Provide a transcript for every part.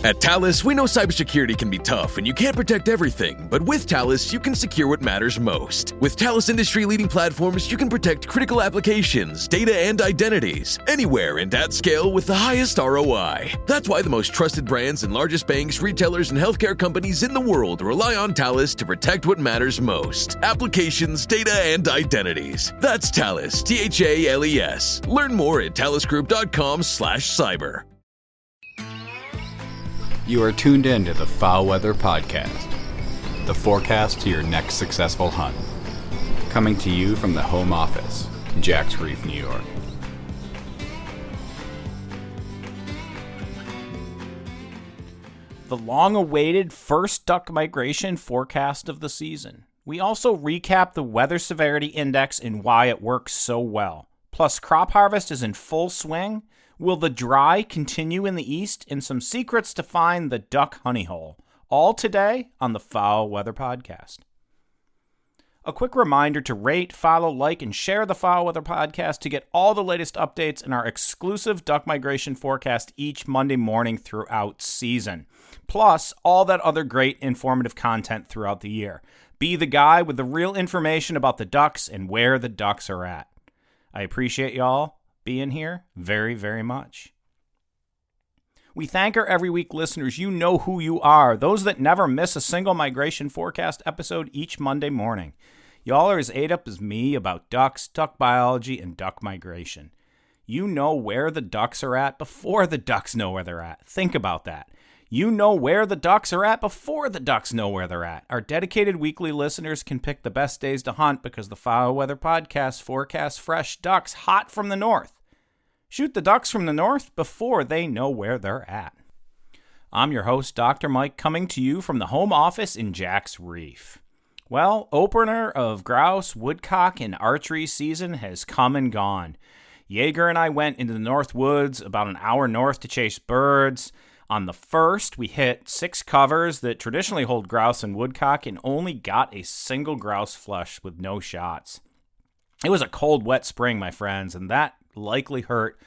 At Talus, we know cybersecurity can be tough and you can't protect everything, but with Talus, you can secure what matters most. With Talus industry-leading platforms, you can protect critical applications, data, and identities, anywhere and at scale with the highest ROI. That's why the most trusted brands and largest banks, retailers, and healthcare companies in the world rely on Talus to protect what matters most. Applications, data, and identities. That's Talus, T-H-A-L-E-S. Learn more at talusgroup.com/cyber. You are tuned in to the FowlWeather Podcast, the forecast to your next successful hunt. Coming to you from the home office, Jack's Reef, New York. The long-awaited first duck migration forecast of the season. We also recap the Weather Severity Index and why it works so well. Plus, crop harvest is in full swing. Will the dry continue in the east? And some secrets to find the duck honey hole. All today on the FowlWeather Podcast. A quick reminder to rate, follow, like, and share the FowlWeather Podcast to get all the latest updates in our exclusive duck migration forecast each Monday morning throughout season. Plus, all that other great informative content throughout the year. Be the guy with the real information about the ducks and where the ducks are at. I appreciate y'all being here very, very much. We thank our every week listeners. You know who you are. Those that never miss a single migration forecast episode each Monday morning. Y'all are as ate up as me about ducks, duck biology, and duck migration. You know where the ducks are at before the ducks know where they're at. Think about that. You know where the ducks are at before the ducks know where they're at. Our dedicated weekly listeners can pick the best days to hunt because the FowlWeather Podcast forecasts fresh ducks hot from the north. Shoot the ducks from the north before they know where they're at. I'm your host, Dr. Mike, coming to you from the home office in Jack's Reef. Well, opener of grouse, woodcock, and archery season has come and gone. Yeager and I went into the North Woods about an hour north to chase birds. On the first, we hit 6 covers that traditionally hold grouse and woodcock and only got a single grouse flush with no shots. It was a cold, wet spring, my friends, and that likely hurt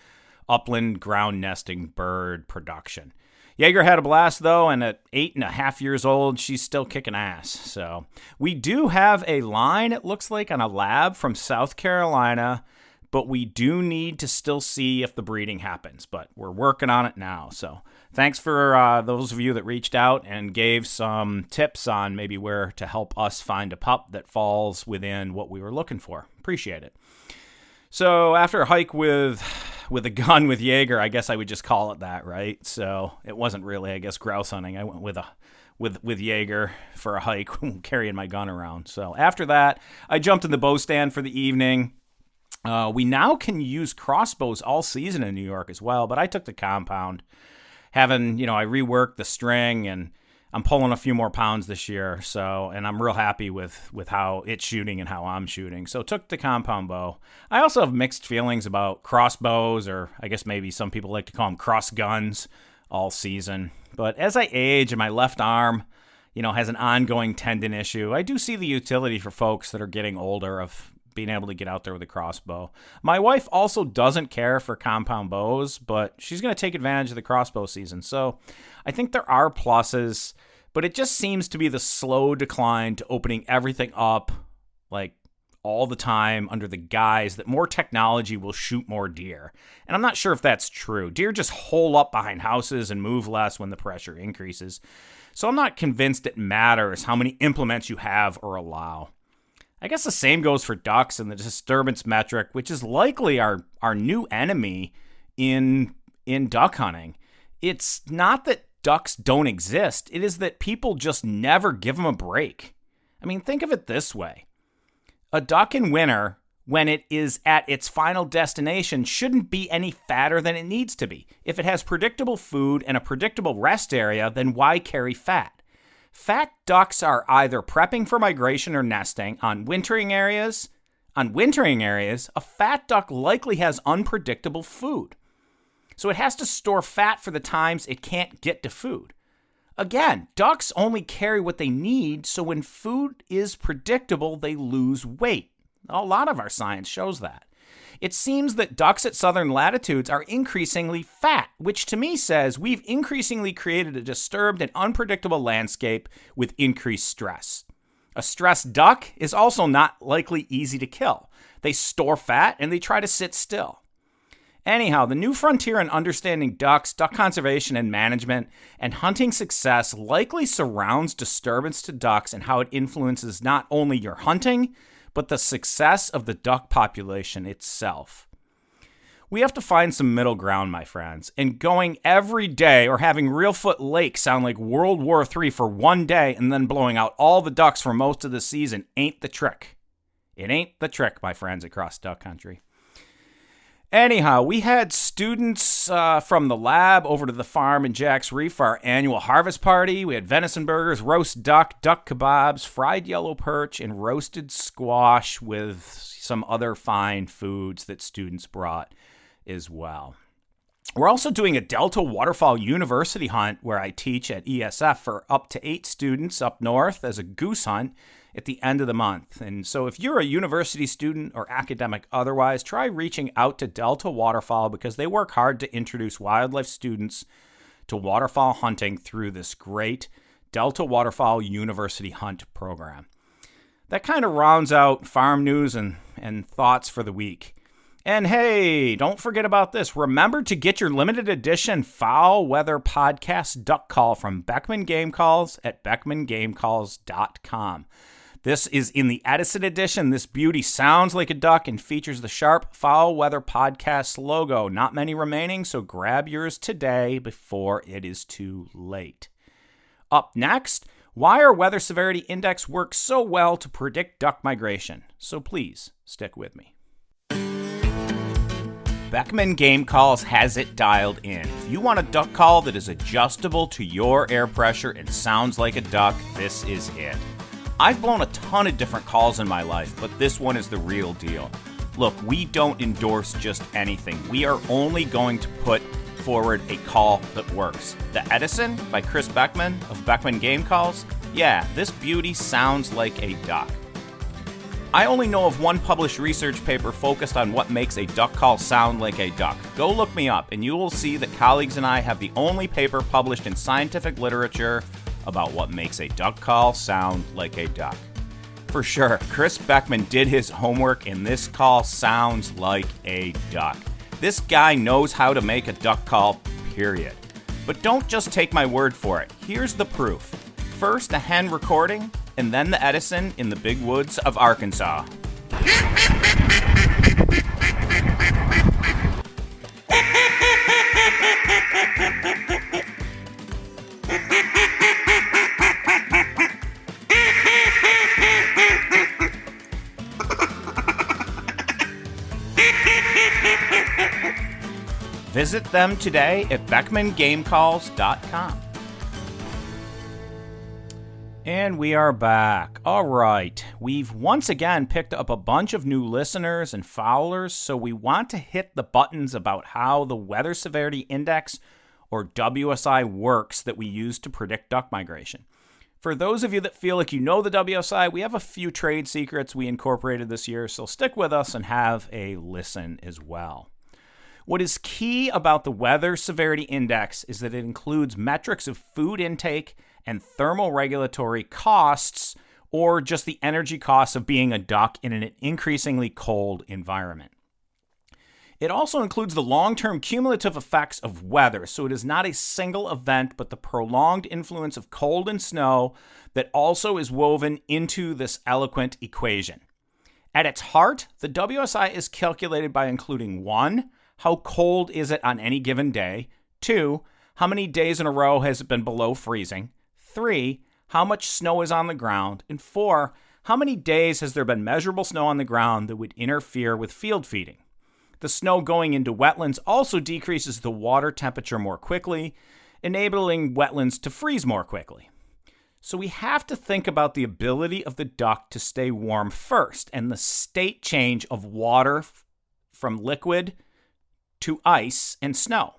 upland ground nesting bird production. Yeager had a blast, though, and at 8.5 years old, she's still kicking ass. So we do have a line, it looks like, on a lab from South Carolina, but we do need to still see if the breeding happens, but we're working on it now. So thanks for those of you that reached out and gave some tips on maybe where to help us find a pup that falls within what we were looking for. Appreciate it. So after a hike with a gun with Yeager, I guess I would just call it that, right? So it wasn't really, I guess, grouse hunting. I went with Yeager for a hike, carrying my gun around. So after that, I jumped in the bow stand for the evening. We now can use crossbows all season in New York as well, but I took the compound. I reworked the string, and I'm pulling a few more pounds this year, and I'm real happy with how it's shooting and how I'm shooting. So took the compound bow. I also have mixed feelings about crossbows, or I guess maybe some people like to call them cross guns, all season. But as I age and my left arm, has an ongoing tendon issue, I do see the utility for folks that are getting older of being able to get out there with a crossbow. My wife also doesn't care for compound bows, but she's going to take advantage of the crossbow season. So I think there are pluses, but it just seems to be the slow decline to opening everything up like all the time under the guise that more technology will shoot more deer. And I'm not sure if that's true. Deer just hole up behind houses and move less when the pressure increases. So I'm not convinced it matters how many implements you have or allow. I guess the same goes for ducks and the disturbance metric, which is likely our new enemy in duck hunting. It's not that ducks don't exist. It is that people just never give them a break. I mean, think of it this way. A duck in winter, when it is at its final destination, shouldn't be any fatter than it needs to be. If it has predictable food and a predictable rest area, then why carry fat? Fat ducks are either prepping for migration or nesting. On wintering areas, a fat duck likely has unpredictable food. So it has to store fat for the times it can't get to food. Again, ducks only carry what they need, so when food is predictable, they lose weight. A lot of our science shows that. It seems that ducks at southern latitudes are increasingly fat, which to me says we've increasingly created a disturbed and unpredictable landscape with increased stress. A stressed duck is also not likely easy to kill. They store fat and they try to sit still. Anyhow, the new frontier in understanding ducks, duck conservation and management, and hunting success likely surrounds disturbance to ducks and how it influences not only your hunting, but the success of the duck population itself. We have to find some middle ground, my friends, and going every day or having Reelfoot Lake sound like World War III for one day and then blowing out all the ducks for most of the season ain't the trick. It ain't the trick, my friends, across duck country. Anyhow, we had students from the lab over to the farm in Jack's Reef for our annual harvest party. We had venison burgers, roast duck, duck kebabs, fried yellow perch, and roasted squash with some other fine foods that students brought as well. We're also doing a Delta Waterfowl University hunt where I teach at ESF for up to 8 students up north as a goose hunt at the end of the month. And so if you're a university student or academic otherwise, try reaching out to Delta Waterfowl because they work hard to introduce wildlife students to waterfowl hunting through this great Delta Waterfowl University Hunt program. That kind of rounds out farm news and thoughts for the week. And hey, don't forget about this. Remember to get your limited edition FowlWeather Podcast duck call from Beckman Game Calls at beckmangamecalls.com. This is in the Edison edition. This beauty sounds like a duck and features the sharp FowlWeather Podcast logo. Not many remaining, so grab yours today before it is too late. Up next, why our Weather Severity Index works so well to predict duck migration. So please stick with me. Beckman Game Calls has it dialed in. If you want a duck call that is adjustable to your air pressure and sounds like a duck, this is it. I've blown a ton of different calls in my life, but this one is the real deal. Look, we don't endorse just anything. We are only going to put forward a call that works. The Edison by Chris Beckman of Beckman Game Calls. Yeah, this beauty sounds like a duck. I only know of one published research paper focused on what makes a duck call sound like a duck. Go look me up and you will see that colleagues and I have the only paper published in scientific literature about what makes a duck call sound like a duck. For sure, Chris Beckman did his homework and this call sounds like a duck. This guy knows how to make a duck call, period. But don't just take my word for it. Here's the proof. First, a hen recording, and then the Edison in the big woods of Arkansas. Visit them today at beckmangamecalls.com. And we are back. All right. We've once again picked up a bunch of new listeners and fowlers, so we want to hit the buttons about how the Weather Severity Index, or WSI, works that we use to predict duck migration. For those of you that feel like you know the WSI, we have a few trade secrets we incorporated this year, so stick with us and have a listen as well. What is key about the Weather Severity Index is that it includes metrics of food intake and thermal regulatory costs, or just the energy costs of being a duck in an increasingly cold environment. It also includes the long-term cumulative effects of weather, so it is not a single event, but the prolonged influence of cold and snow that also is woven into this eloquent equation. At its heart, the WSI is calculated by including 1, how cold is it on any given day? 2, how many days in a row has it been below freezing? 3, how much snow is on the ground? And 4, how many days has there been measurable snow on the ground that would interfere with field feeding? The snow going into wetlands also decreases the water temperature more quickly, enabling wetlands to freeze more quickly. So we have to think about the ability of the duck to stay warm first and the state change of water from liquid to ice and snow.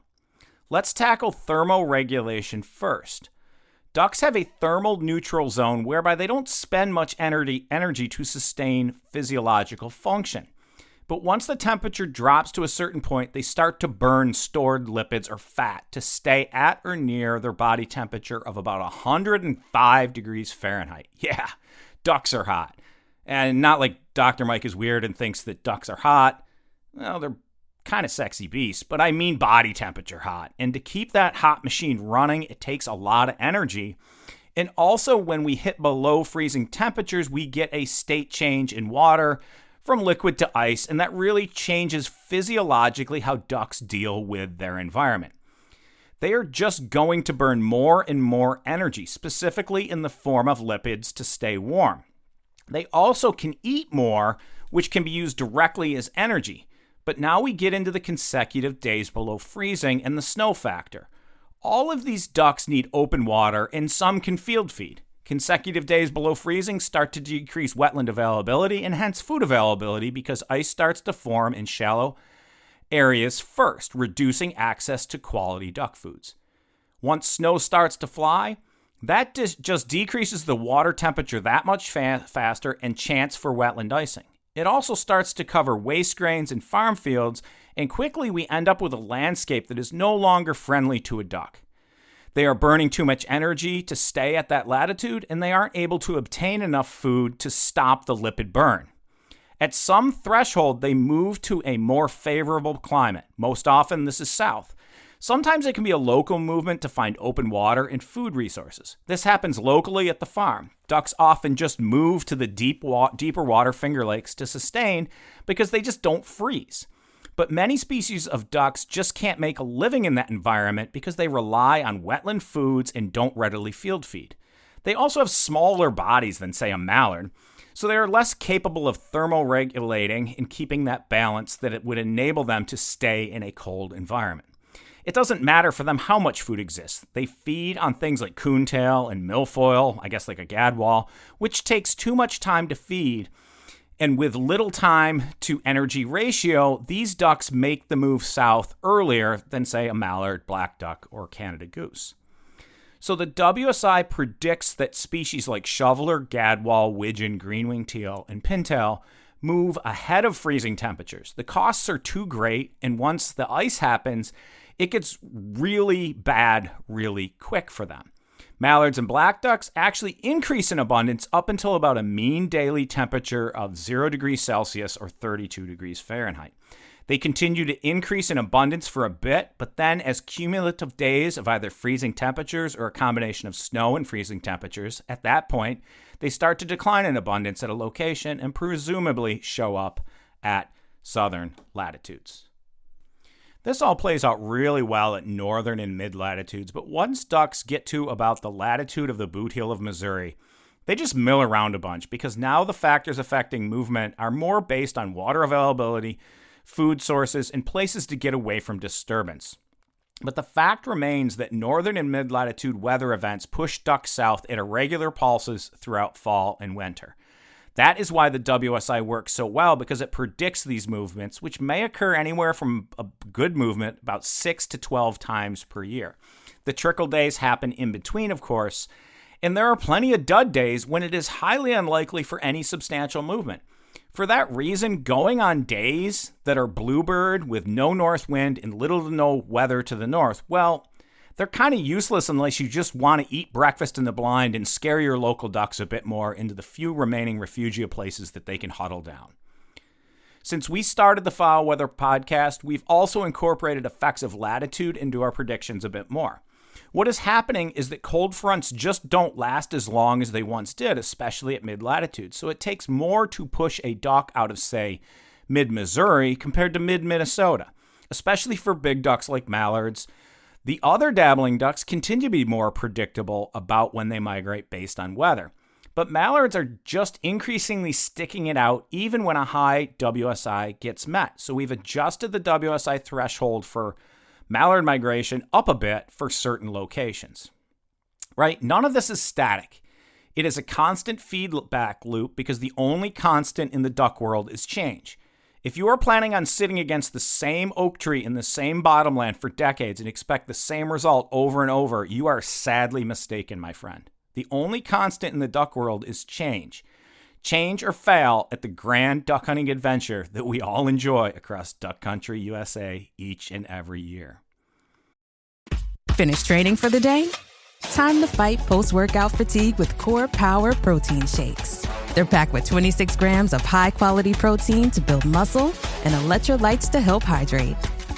Let's tackle thermoregulation first. Ducks have a thermal neutral zone whereby they don't spend much energy to sustain physiological function. But once the temperature drops to a certain point, they start to burn stored lipids or fat to stay at or near their body temperature of about 105 degrees Fahrenheit. Yeah, ducks are hot. And not like Dr. Mike is weird and thinks that ducks are hot. Well, they're kind of sexy beasts, but I mean body temperature hot. And to keep that hot machine running, it takes a lot of energy. And also, when we hit below freezing temperatures, we get a state change in water from liquid to ice, and that really changes physiologically how ducks deal with their environment. They are just going to burn more and more energy, specifically in the form of lipids to stay warm. They also can eat more, which can be used directly as energy. But now we get into the consecutive days below freezing and the snow factor. All of these ducks need open water, and some can field feed. Consecutive days below freezing start to decrease wetland availability and hence food availability because ice starts to form in shallow areas first, reducing access to quality duck foods. Once snow starts to fly, that just decreases the water temperature that much faster and chance for wetland icing. It also starts to cover waste grains and farm fields, and quickly we end up with a landscape that is no longer friendly to a duck. They are burning too much energy to stay at that latitude, and they aren't able to obtain enough food to stop the lipid burn. At some threshold, they move to a more favorable climate. Most often, this is south. Sometimes it can be a local movement to find open water and food resources. This happens locally at the farm. Ducks often just move to the deeper water Finger Lakes to sustain because they just don't freeze. But many species of ducks just can't make a living in that environment because they rely on wetland foods and don't readily field feed. They also have smaller bodies than, say, a mallard, so they are less capable of thermoregulating and keeping that balance that it would enable them to stay in a cold environment. It doesn't matter for them how much food exists. They feed on things like coontail and milfoil, I guess like a gadwall, which takes too much time to feed. And with little time to energy ratio, these ducks make the move south earlier than, say, a mallard, black duck, or Canada goose. So the WSI predicts that species like shoveler, gadwall, widgeon, green-winged teal, and pintail move ahead of freezing temperatures. The costs are too great, and once the ice happens, it gets really bad really quick for them. Mallards and black ducks actually increase in abundance up until about a mean daily temperature of 0 degrees Celsius or 32 degrees Fahrenheit. They continue to increase in abundance for a bit, but then as cumulative days of either freezing temperatures or a combination of snow and freezing temperatures, at that point, they start to decline in abundance at a location and presumably show up at southern latitudes. This all plays out really well at northern and mid-latitudes, but once ducks get to about the latitude of the boot heel of Missouri, they just mill around a bunch because now the factors affecting movement are more based on water availability, food sources, and places to get away from disturbance. But the fact remains that northern and mid-latitude weather events push ducks south at irregular pulses throughout fall and winter. That is why the WSI works so well, because it predicts these movements, which may occur anywhere from a good movement about 6 to 12 times per year. The trickle days happen in between, of course, and there are plenty of dud days when it is highly unlikely for any substantial movement. For that reason, going on days that are bluebird with no north wind and little to no weather to the north, well, they're kind of useless unless you just want to eat breakfast in the blind and scare your local ducks a bit more into the few remaining refugia places that they can huddle down. Since we started the FowlWeather Podcast, we've also incorporated effects of latitude into our predictions a bit more. What is happening is that cold fronts just don't last as long as they once did, especially at mid-latitude. So it takes more to push a duck out of, say, mid-Missouri compared to mid-Minnesota, especially for big ducks like mallards. The other dabbling ducks continue to be more predictable about when they migrate based on weather. But mallards are just increasingly sticking it out even when a high WSI gets met. So we've adjusted the WSI threshold for mallard migration up a bit for certain locations. Right? None of this is static. It is a constant feedback loop because the only constant in the duck world is change. If you are planning on sitting against the same oak tree in the same bottomland for decades and expect the same result over and over, you are sadly mistaken, my friend. The only constant in the duck world is change. Change or fail at the grand duck hunting adventure that we all enjoy across Duck Country, USA each and every year. Finish training for the day? Time to fight post-workout fatigue with Core Power Protein Shakes. They're packed with 26 grams of high-quality protein to build muscle and electrolytes to help hydrate.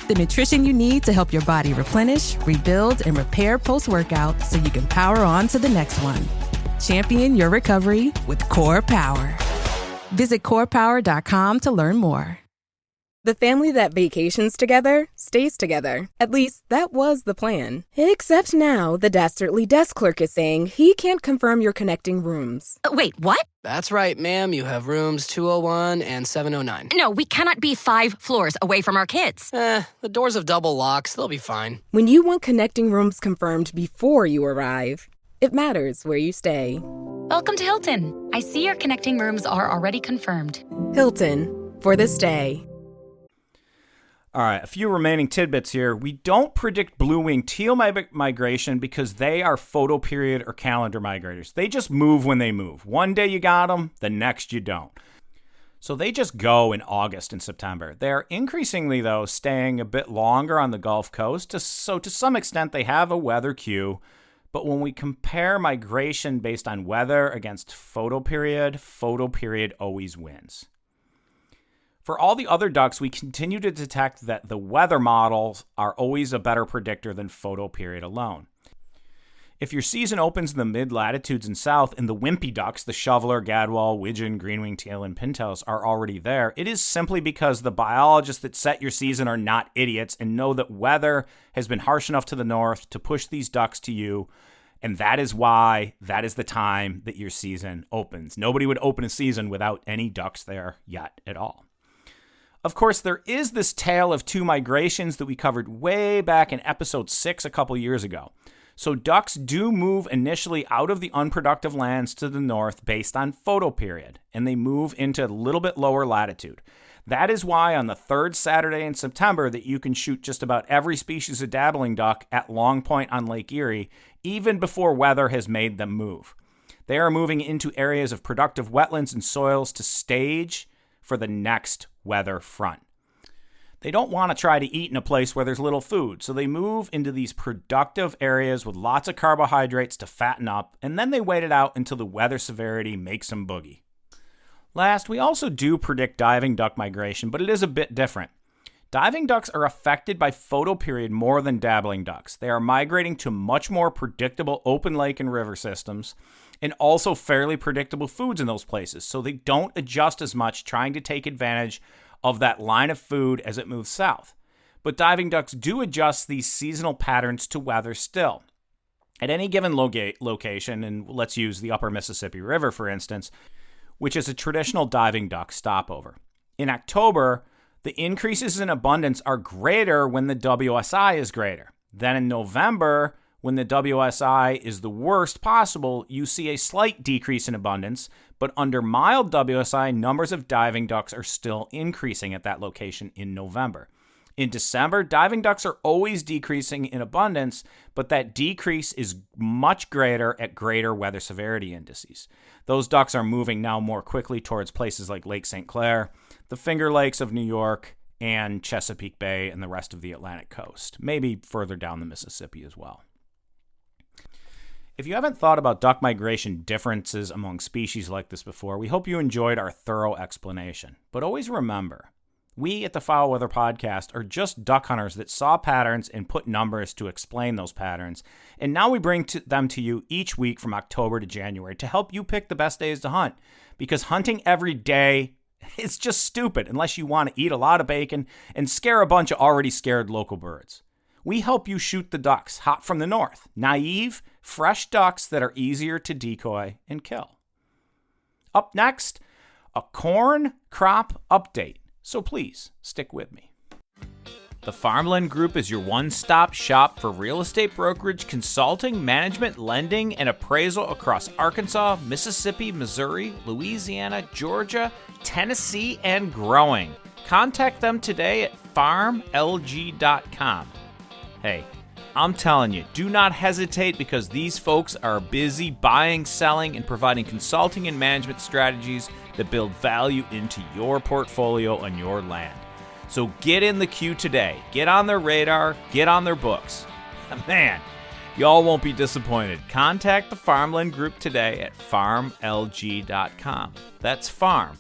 The nutrition you need to help your body replenish, rebuild, and repair post-workout so you can power on to the next one. Champion your recovery with Core Power. Visit corepower.com to learn more. The family that vacations together stays together. At least, that was the plan. Except now, the Dastardly desk clerk is saying he can't confirm your connecting rooms. Wait, what? That's right, ma'am. You have rooms 201 and 709. No, we cannot be 5 floors away from our kids. The doors have double locks. They'll be fine. When you want connecting rooms confirmed before you arrive, it matters where you stay. Welcome to Hilton. I see your connecting rooms are already confirmed. Hilton, for the stay. All right, a few remaining tidbits here. We don't predict blue-winged teal migration because they are photo period or calendar migrators. They just move when they move. One day you got them, the next you don't. So they just go in August and September. They're increasingly, though, staying a bit longer on the Gulf Coast. So to some extent, they have a weather cue. But when we compare migration based on weather against photo period always wins. For all the other ducks, we continue to detect that the weather models are always a better predictor than photo period alone. If your season opens in the mid-latitudes and south and the wimpy ducks, the shoveler, gadwall, widgeon, green-winged teal, and pintails are already there, it is simply because the biologists that set your season are not idiots and know that weather has been harsh enough to the north to push these ducks to you, and that is why that is the time that your season opens. Nobody would open a season without any ducks there yet at all. Of course, there is this tale of 2 migrations that we covered way back in episode 6 a couple years ago. So ducks do move initially out of the unproductive lands to the north based on photo period, and they move into a little bit lower latitude. That is why on the 3rd Saturday in September that you can shoot just about every species of dabbling duck at Long Point on Lake Erie, even before weather has made them move. They are moving into areas of productive wetlands and soils to stage for the next weather front. They don't want to try to eat in a place where there's little food, so they move into these productive areas with lots of carbohydrates to fatten up, and then they wait it out until the weather severity makes them boogie. Last, we also do predict diving duck migration, but it is a bit different. Diving ducks are affected by photo period more than dabbling ducks. They are migrating to much more predictable open lake and river systems, and also fairly predictable foods in those places, so they don't adjust as much trying to take advantage of that line of food as it moves south. But diving ducks do adjust these seasonal patterns to weather still. At any given location, and let's use the upper Mississippi River for instance, which is a traditional diving duck stopover. In October, the increases in abundance are greater when the WSI is greater. Then in November, when the WSI is the worst possible, you see a slight decrease in abundance, but under mild WSI, numbers of diving ducks are still increasing at that location in November. In December, diving ducks are always decreasing in abundance, but that decrease is much greater at greater weather severity indices. Those ducks are moving now more quickly towards places like Lake St. Clair, the Finger Lakes of New York, and Chesapeake Bay and the rest of the Atlantic coast, maybe further down the Mississippi as well. If you haven't thought about duck migration differences among species like this before, we hope you enjoyed our thorough explanation. But always remember, we at the FowlWeather Podcast are just duck hunters that saw patterns and put numbers to explain those patterns. And now we bring them to you each week from October to January to help you pick the best days to hunt. Because hunting every day is just stupid unless you want to eat a lot of bacon and scare a bunch of already scared local birds. We help you shoot the ducks hot from the north, naive, fresh ducks that are easier to decoy and kill. Up next, a corn crop update. So please, stick with me. The Farmland Group is your one-stop shop for real estate brokerage, consulting, management, lending, and appraisal across Arkansas, Mississippi, Missouri, Louisiana, Georgia, Tennessee, and growing. Contact them today at farmlg.com. Hey, I'm telling you, do not hesitate because these folks are busy buying, selling, and providing consulting and management strategies that build value into your portfolio and your land. So get in the queue today. Get on their radar. Get on their books. Man, y'all won't be disappointed. Contact the Farmland Group today at farmlg.com. That's farmlg.com.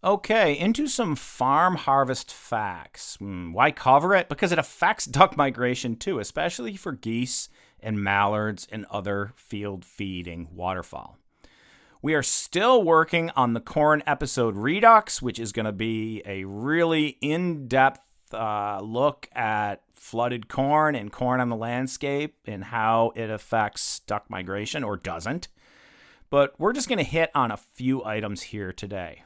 Okay, into some farm harvest facts. Why cover it? Because it affects duck migration too, especially for geese and mallards and other field-feeding waterfowl. We are still working on the corn episode Redux, which is going to be a really in-depth look at flooded corn and corn on the landscape and how it affects duck migration or doesn't. But we're just going to hit on a few items here today.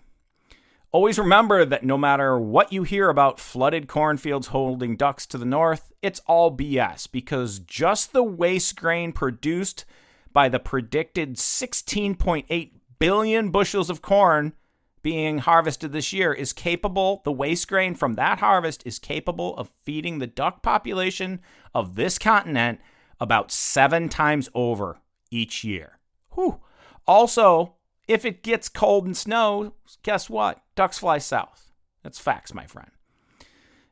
Always remember that no matter what you hear about flooded cornfields holding ducks to the north, it's all BS because just the waste grain produced by the predicted 16.8 billion bushels of corn being harvested this year is capable, the waste grain from that harvest is capable of feeding the duck population of this continent about 7 times over each year. Whew. Also, if it gets cold and snow, guess what? Ducks fly south. That's facts, my friend.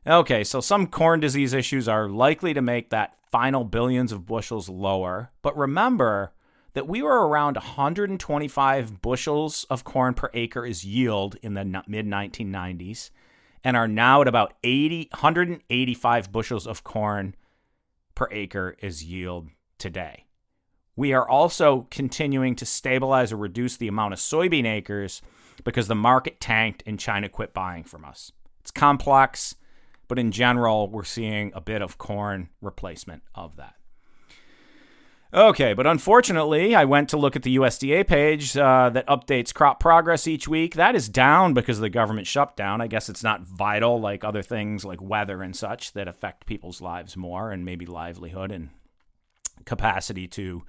Okay, so some corn disease issues are likely to make that final billions of bushels lower. But remember that we were around 125 bushels of corn per acre as yield in the mid-1990s and are now at about 185 bushels of corn per acre as yield today. We are also continuing to stabilize or reduce the amount of soybean acres because the market tanked and China quit buying from us. It's complex, but in general, we're seeing a bit of corn replacement of that. Okay, but unfortunately, I went to look at the USDA page that updates crop progress each week. That is down because of the government shutdown. I guess it's not vital like other things like weather and such that affect people's lives more and maybe livelihood and capacity to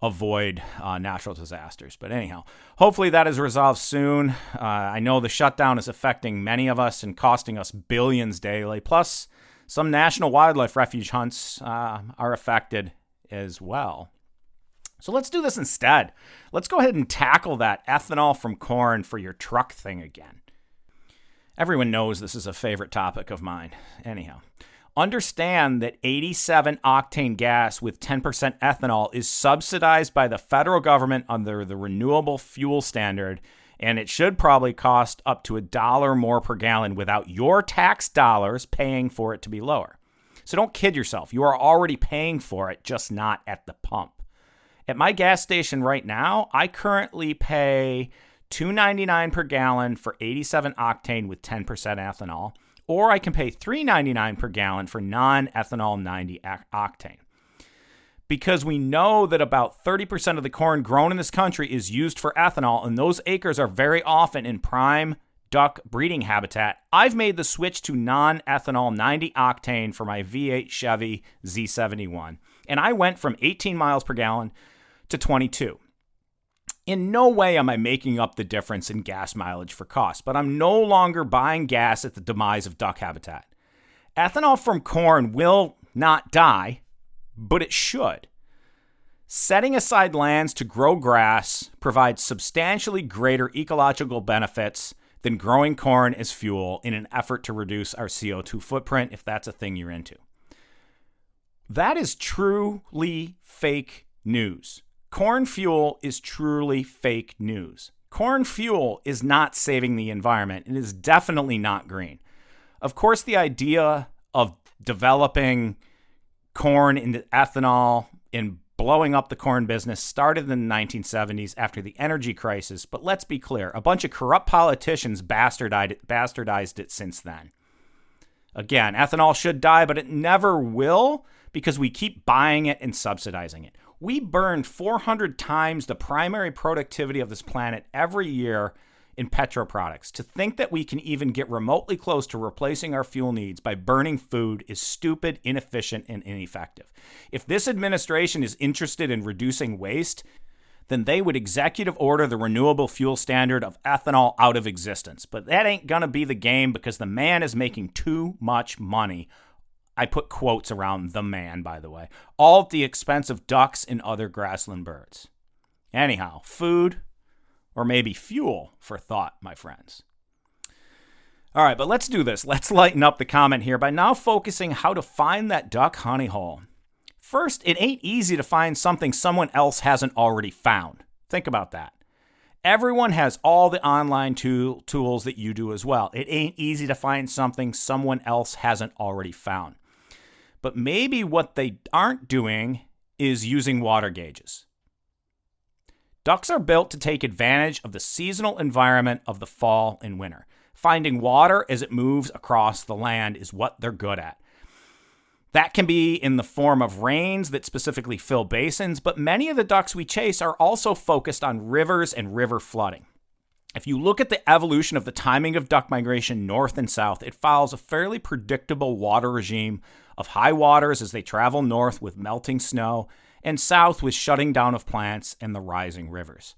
avoid natural disasters. But anyhow, hopefully that is resolved soon. I know the shutdown is affecting many of us and costing us billions daily. Plus, some national wildlife refuge hunts are affected as well. So let's do this instead. Let's go ahead and tackle that ethanol from corn for your truck thing again. Everyone knows this is a favorite topic of mine. Anyhow, understand that 87 octane gas with 10% ethanol is subsidized by the federal government under the renewable fuel standard, and it should probably cost up to $1 more per gallon without your tax dollars paying for it to be lower. So don't kid yourself. You are already paying for it, just not at the pump. At my gas station right now, I currently pay $2.99 per gallon for 87 octane with 10% ethanol, or I can pay $3.99 per gallon for non-ethanol 90 octane. Because we know that about 30% of the corn grown in this country is used for ethanol, and those acres are very often in prime duck breeding habitat, I've made the switch to non-ethanol 90 octane for my V8 Chevy Z71, and I went from 18 miles per gallon to 22. In no way am I making up the difference in gas mileage for cost, but I'm no longer buying gas at the demise of duck habitat. Ethanol from corn will not die, but it should. Setting aside lands to grow grass provides substantially greater ecological benefits than growing corn as fuel in an effort to reduce our CO2 footprint, if that's a thing you're into. That is truly fake news. Corn fuel is truly fake news. Corn fuel is not saving the environment. It is definitely not green. Of course, the idea of developing corn into ethanol and blowing up the corn business started in the 1970s after the energy crisis, but let's be clear, a bunch of corrupt politicians bastardized it since then. Again, ethanol should die, but it never will because we keep buying it and subsidizing it. We burn 400 times the primary productivity of this planet every year in petroproducts. To think that we can even get remotely close to replacing our fuel needs by burning food is stupid, inefficient, and ineffective. If this administration is interested in reducing waste, then they would executive order the renewable fuel standard of ethanol out of existence. But that ain't gonna be the game because the man is making too much money I put quotes around the man, by the way, all at the expense of ducks and other grassland birds. Anyhow, food or maybe fuel for thought, my friends. All right, but let's do this. Let's lighten up the comment here by now focusing how to find that duck honey hole. First, it ain't easy to find something someone else hasn't already found. Think about that. Everyone has all the online tools that you do as well. It ain't easy to find something someone else hasn't already found. But maybe what they aren't doing is using water gauges. Ducks are built to take advantage of the seasonal environment of the fall and winter. Finding water as it moves across the land is what they're good at. That can be in the form of rains that specifically fill basins, but many of the ducks we chase are also focused on rivers and river flooding. If you look at the evolution of the timing of duck migration north and south, it follows a fairly predictable water regime of high waters as they travel north with melting snow and south with shutting down of plants and the rising rivers.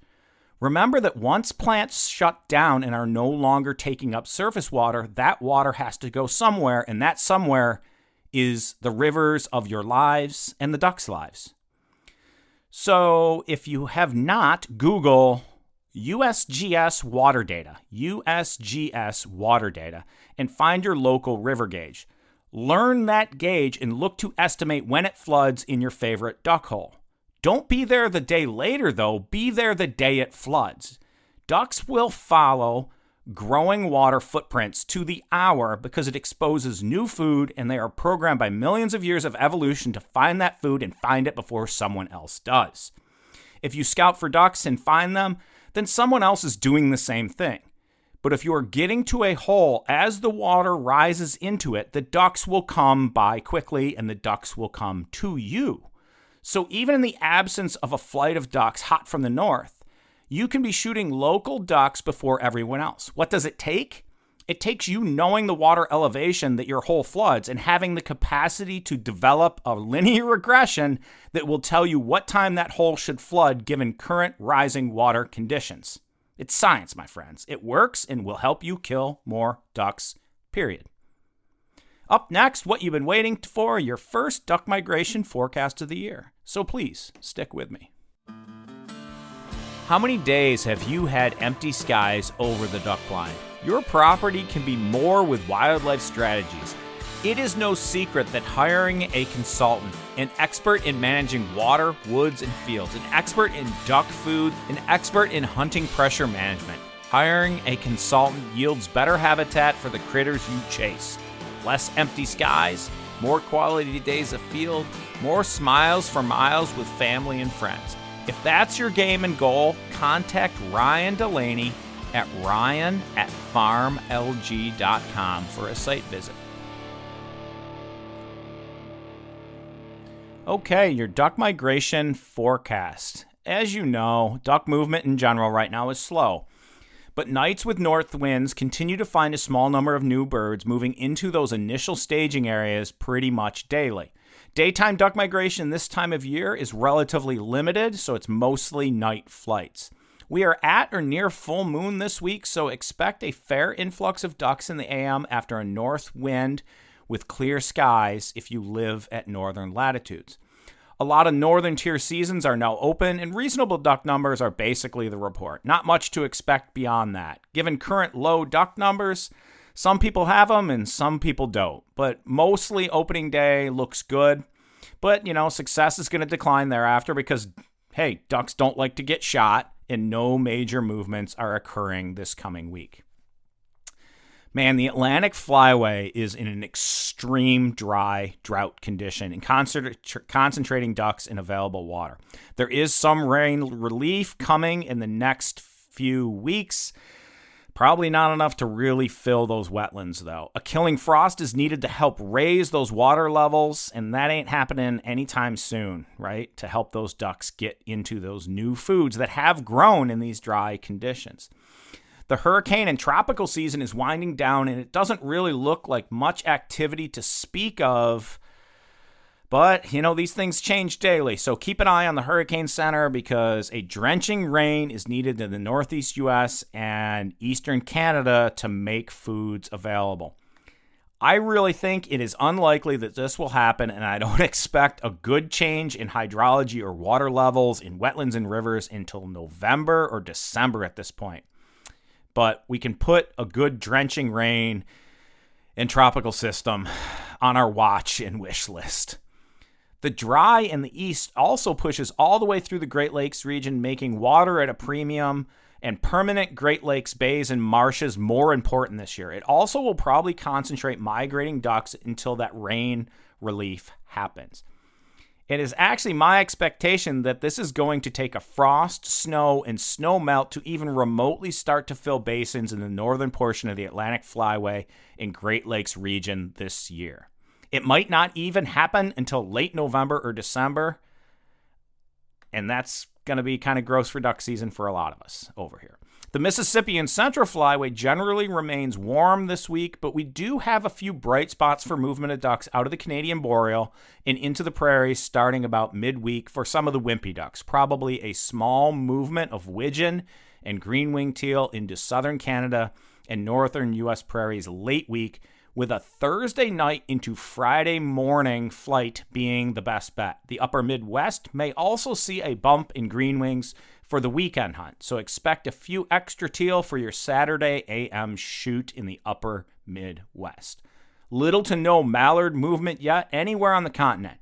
Remember that once plants shut down and are no longer taking up surface water, that water has to go somewhere, and that somewhere is the rivers of your lives and the ducks' lives. So if you have not, Google USGS water data, and find your local river gauge. Learn that gauge and look to estimate when it floods in your favorite duck hole. Don't be there the day later, though. Be there the day it floods. Ducks will follow growing water footprints to the hour because it exposes new food, and they are programmed by millions of years of evolution to find that food and find it before someone else does. If you scout for ducks and find them, then someone else is doing the same thing. But if you are getting to a hole as the water rises into it, the ducks will come by quickly and the ducks will come to you. So even in the absence of a flight of ducks hot from the north, you can be shooting local ducks before everyone else. What does it take? It takes you knowing the water elevation that your hole floods and having the capacity to develop a linear regression that will tell you what time that hole should flood given current rising water conditions. It's science, my friends. It works and will help you kill more ducks, period. Up next, what you've been waiting for, your first duck migration forecast of the year. So please, stick with me. How many days have you had empty skies over the duck blind? Your property can be more with wildlife strategies. It is no secret that hiring a consultant, an expert in managing water, woods, and fields, an expert in duck food, an expert in hunting pressure management, hiring a consultant yields better habitat for the critters you chase. Less empty skies, more quality days of field, more smiles for miles with family and friends. If that's your game and goal, contact Ryan Delaney at ryan@farmlg.com for a site visit. Okay, your duck migration forecast. As you know, duck movement in general right now is slow. But nights with north winds continue to find a small number of new birds moving into those initial staging areas pretty much daily. Daytime duck migration this time of year is relatively limited, so it's mostly night flights. We are at or near full moon this week, so expect a fair influx of ducks in the AM after a north wind with clear skies if you live at northern latitudes. A lot of northern tier seasons are now open, and reasonable duck numbers are basically the report. Not much to expect beyond that. Given current low duck numbers, some people have them and some people don't. But mostly opening day looks good. But, success is going to decline thereafter because, hey, ducks don't like to get shot, and no major movements are occurring this coming week. Man, the Atlantic Flyway is in an extreme drought condition and concentrating ducks in available water. There is some rain relief coming in the next few weeks. Probably not enough to really fill those wetlands, though. A killing frost is needed to help raise those water levels, and that ain't happening anytime soon, right? To help those ducks get into those new foods that have grown in these dry conditions. The hurricane and tropical season is winding down, and it doesn't really look like much activity to speak of. But, these things change daily, so keep an eye on the Hurricane Center because a drenching rain is needed in the northeast U.S. and eastern Canada to make foods available. I really think it is unlikely that this will happen, and I don't expect a good change in hydrology or water levels in wetlands and rivers until November or December at this point. But we can put a good drenching rain and tropical system on our watch and wish list. The dry in the east also pushes all the way through the Great Lakes region, making water at a premium and permanent Great Lakes bays and marshes more important this year. It also will probably concentrate migrating ducks until that rain relief happens. It is actually my expectation that this is going to take a frost, snow, and snow melt to even remotely start to fill basins in the northern portion of the Atlantic Flyway and Great Lakes region this year. It might not even happen until late November or December, and that's going to be kind of gross for duck season for a lot of us over here. The Mississippi and Central Flyway generally remains warm this week, but we do have a few bright spots for movement of ducks out of the Canadian Boreal and into the prairies starting about midweek for some of the wimpy ducks. Probably a small movement of widgeon and green-winged teal into southern Canada and northern U.S. prairies late week, with a Thursday night into Friday morning flight being the best bet. The upper Midwest may also see a bump in green wings for the weekend hunt, so expect a few extra teal for your Saturday AM shoot in the upper Midwest. Little to no mallard movement yet anywhere on the continent.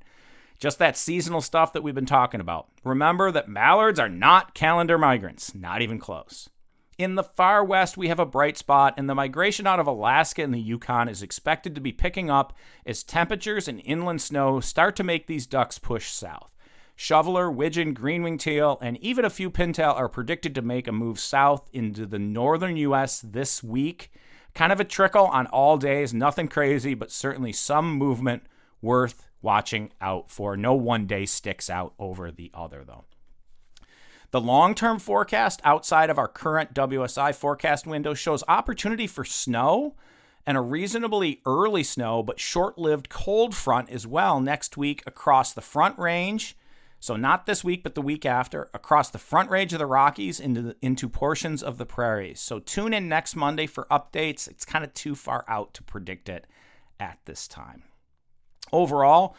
Just that seasonal stuff that we've been talking about. Remember that mallards are not calendar migrants, not even close. In the far west, we have a bright spot, and the migration out of Alaska and the Yukon is expected to be picking up as temperatures and inland snow start to make these ducks push south. Shoveler, widgeon, green-winged teal, and even a few pintail are predicted to make a move south into the northern U.S. this week. Kind of a trickle on all days, nothing crazy, but certainly some movement worth watching out for. No one day sticks out over the other, though. The long-term forecast outside of our current WSI forecast window shows opportunity for snow and a reasonably early snow, but short-lived cold front as well next week across the Front Range. So not this week, but the week after, across the Front Range of the Rockies into portions of the prairies. So tune in next Monday for updates. It's kind of too far out to predict it at this time. Overall,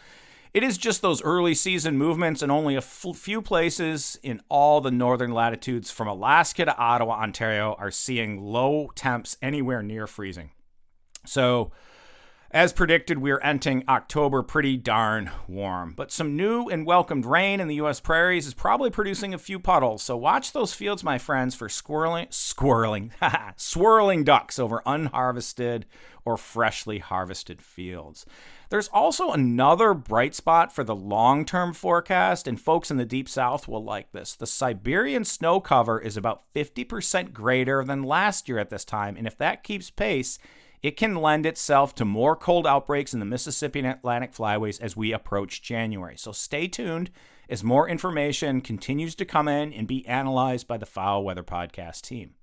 it is just those early season movements, and only a few places in all the northern latitudes from Alaska to Ottawa, Ontario, are seeing low temps anywhere near freezing. So, as predicted, we are entering October pretty darn warm. But some new and welcomed rain in the U.S. prairies is probably producing a few puddles. So watch those fields, my friends, for swirling ducks over unharvested or freshly harvested fields. There's also another bright spot for the long-term forecast, and folks in the Deep South will like this. The Siberian snow cover is about 50% greater than last year at this time, and if that keeps pace, it can lend itself to more cold outbreaks in the Mississippi and Atlantic flyways as we approach January. So stay tuned as more information continues to come in and be analyzed by the Fowl Weather Podcast team.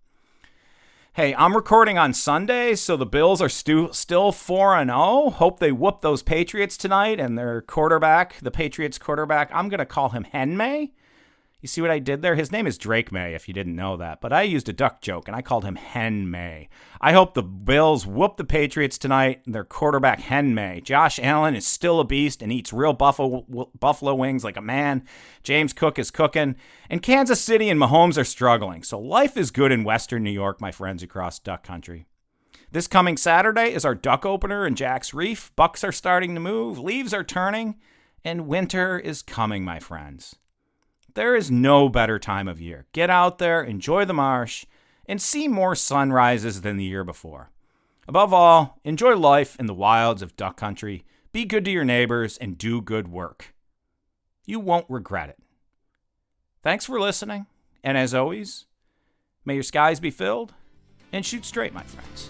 Hey, I'm recording on Sunday, so the Bills are still 4-0. Hope they whoop those Patriots tonight, and their quarterback, the Patriots quarterback, I'm going to call him Hen May. You see what I did there? His name is Drake May, if you didn't know that. But I used a duck joke, and I called him Hen May. I hope the Bills whoop the Patriots tonight, and their quarterback, Hen May. Josh Allen is still a beast and eats real buffalo wings like a man. James Cook is cooking. And Kansas City and Mahomes are struggling. So life is good in Western New York, my friends across duck country. This coming Saturday is our duck opener in Jack's Reef. Bucks are starting to move. Leaves are turning. And winter is coming, my friends. There is no better time of year. Get out there, enjoy the marsh, and see more sunrises than the year before. Above all, enjoy life in the wilds of duck country. Be good to your neighbors and do good work. You won't regret it. Thanks for listening, and as always, may your skies be filled and shoot straight, my friends.